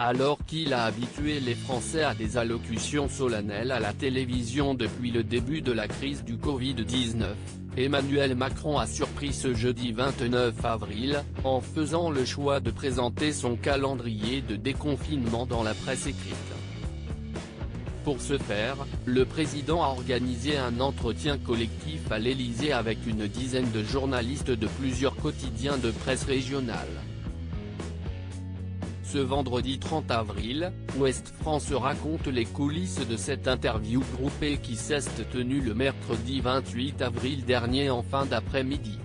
Alors qu'il a habitué les Français à des allocutions solennelles à la télévision depuis le début de la crise du Covid-19, Emmanuel Macron a surpris ce jeudi 29 avril, en faisant le choix de présenter son calendrier de déconfinement dans la presse écrite. Pour ce faire, le président a organisé un entretien collectif à l'Élysée avec une dizaine de journalistes de plusieurs quotidiens de presse régionale. Ce vendredi 30 avril, Ouest France raconte les coulisses de cette interview groupée qui s'est tenue le mercredi 28 avril dernier en fin d'après-midi.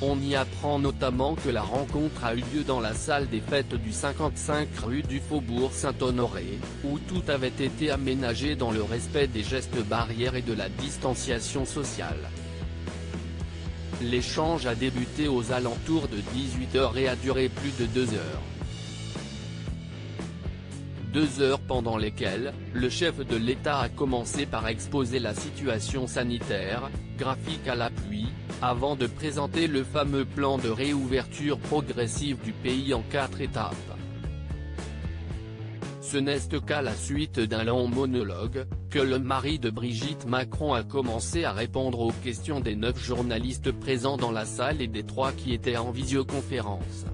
On y apprend notamment que la rencontre a eu lieu dans la salle des fêtes du 55 rue du Faubourg Saint-Honoré, où tout avait été aménagé dans le respect des gestes barrières et de la distanciation sociale. L'échange a débuté aux alentours de 18 h et a duré plus de 2 heures. 2 heures pendant lesquelles, le chef de l'État a commencé par exposer la situation sanitaire, graphique à l'appui, avant de présenter le fameux plan de réouverture progressive du pays en 4 étapes. Ce n'est qu'à la suite d'un long monologue, que le mari de Brigitte Macron a commencé à répondre aux questions des 9 journalistes présents dans la salle et des 3 qui étaient en visioconférence.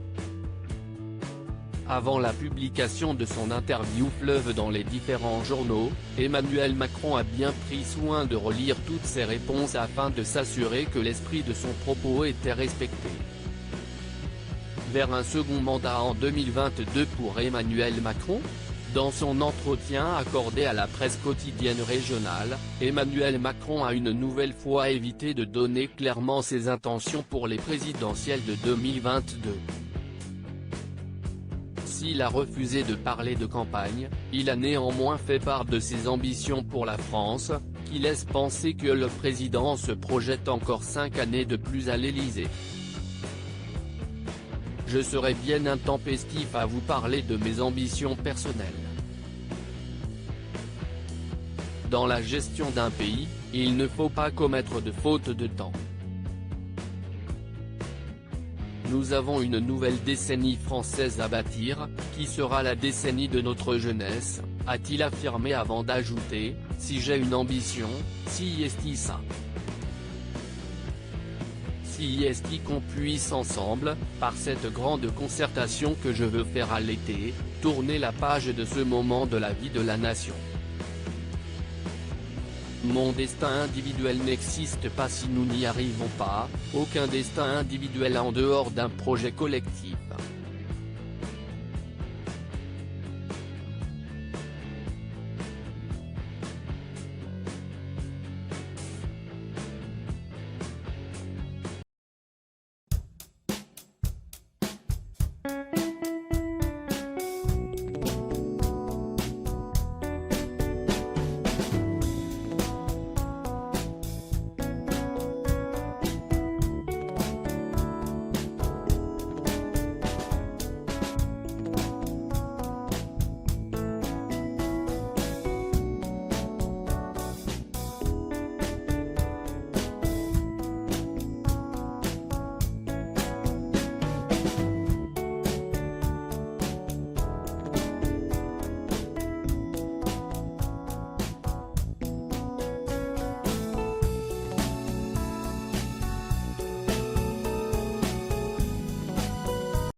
Avant la publication de son interview fleuve dans les différents journaux, Emmanuel Macron a bien pris soin de relire toutes ses réponses afin de s'assurer que l'esprit de son propos était respecté. Vers un second mandat en 2022 pour Emmanuel Macron ? Dans son entretien accordé à la presse quotidienne régionale, Emmanuel Macron a une nouvelle fois évité de donner clairement ses intentions pour les présidentielles de 2022. S'il a refusé de parler de campagne, il a néanmoins fait part de ses ambitions pour la France, qui laissent penser que le président se projette encore 5 années de plus à l'Élysée. Je serai bien intempestif à vous parler de mes ambitions personnelles. Dans la gestion d'un pays, il ne faut pas commettre de faute de temps. Nous avons une nouvelle décennie française à bâtir, qui sera la décennie de notre jeunesse, a-t-il affirmé avant d'ajouter, si j'ai une ambition, si est-il ça. Si est-il qu'on puisse ensemble, par cette grande concertation que je veux faire à l'été, tourner la page de ce moment de la vie de la nation. Mon destin individuel n'existe pas si nous n'y arrivons pas, aucun destin individuel en dehors d'un projet collectif.